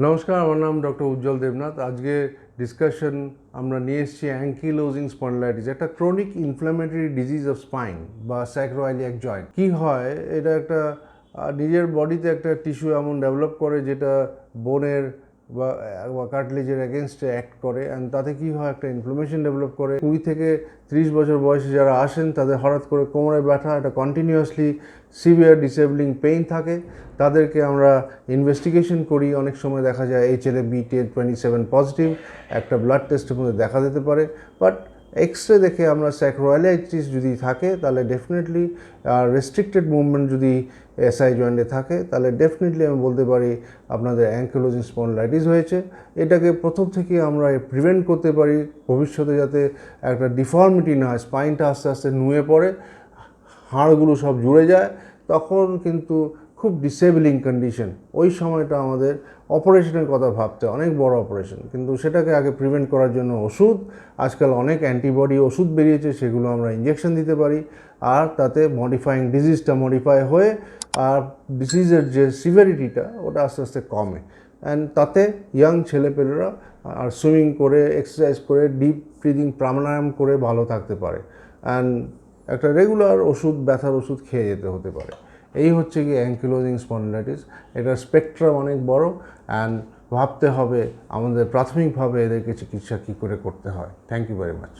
নমস্কার, আমার নাম ডক্টর উজ্জ্বল দেবনাথ। আজকে ডিসকাশন আমরা নিয়ে এসেছি অ্যাঙ্কিলোজিং স্পন্ডিলাইটিস, একটা chronic inflammatory disease of spine বা স্যাক্রোইলিয়াক জয়েন্ট। কী হয়, এটা একটা নিজের বডিতে একটা টিস্যু এমন ডেভেলপ করে যেটা বোনের বা কার্টিলেজের এগেনস্টে অ্যাক্ট করে, অ্যান্ড তাতে কী হয়, একটা ইনফ্লামেশন ডেভেলপ করে। 20 থেকে 30 বছর বয়সে যারা আসেন তাদের হঠাৎ করে কোমরে ব্যথা, একটা কন্টিনিউয়াসলি সিভিয়ার ডিসেবলিং পেইন থাকে। তাদেরকে আমরা ইনভেস্টিগেশন করি, অনেক সময় দেখা যায় HLA-B1027 পজিটিভ, একটা ব্লাড টেস্টের মধ্যে দেখা যেতে পারে। বাট এক্সরে দেখে আমরা স্যাক্রোইলাইটিস যদি থাকে তাহলে ডেফিনেটলি, রেস্ট্রিক্টেড মুভমেন্ট যদি এসআই জয়েন্টে থাকে তাহলে ডেফিনেটলি আমি বলতে পারি আপনাদের অ্যাঙ্কিলোজিং স্পন্ডিলাইটিস হয়েছে। এটাকে প্রথম থেকে আমরা প্রিভেন্ট করতে পারি ভবিষ্যতে, যাতে একটা ডিফর্মিটি না হয়, স্পাইনটা আস্তে আস্তে নুয়ে পড়ে, হাড়গুলো সব জুড়ে যায়, তখন কিন্তু খুব ডিসেবলিং কন্ডিশন। ওই সময়টা আমাদের অপারেশনের কথা ভাবতে, অনেক বড় অপারেশন, কিন্তু সেটাকে আগে প্রিভেন্ট করার জন্য ওষুধ, আজকাল অনেক অ্যান্টিবডি ওষুধ বেরিয়েছে, সেগুলো আমরা ইঞ্জেকশন দিতে পারি, আর তাতে মডিফাইং ডিজিজটা মডিফাই হয়ে আর ডিজিজের যে সিভিয়ারিটিটা ওটা আস্তে আস্তে কমে। অ্যান্ড তাতে ইয়াং ছেলেপেলেরা আর সুইমিং করে, এক্সারসাইজ করে, ডিপ ব্রিদিং প্রাণায়াম করে ভালো থাকতে পারে, অ্যান্ড একটা রেগুলার ওষুধ, ব্যথার ওষুধ খেয়ে যেতে হতে পারে। এই হচ্ছে কি অ্যাঙ্কিলোজিং স্পন্ডিলাইটিস। এটার স্পেকট্রাম অনেক বড়, অ্যান্ড ভাবতে হবে আমাদের প্রাথমিকভাবে এদেরকে চিকিৎসা কী করে করতে হয়। Thank you very much.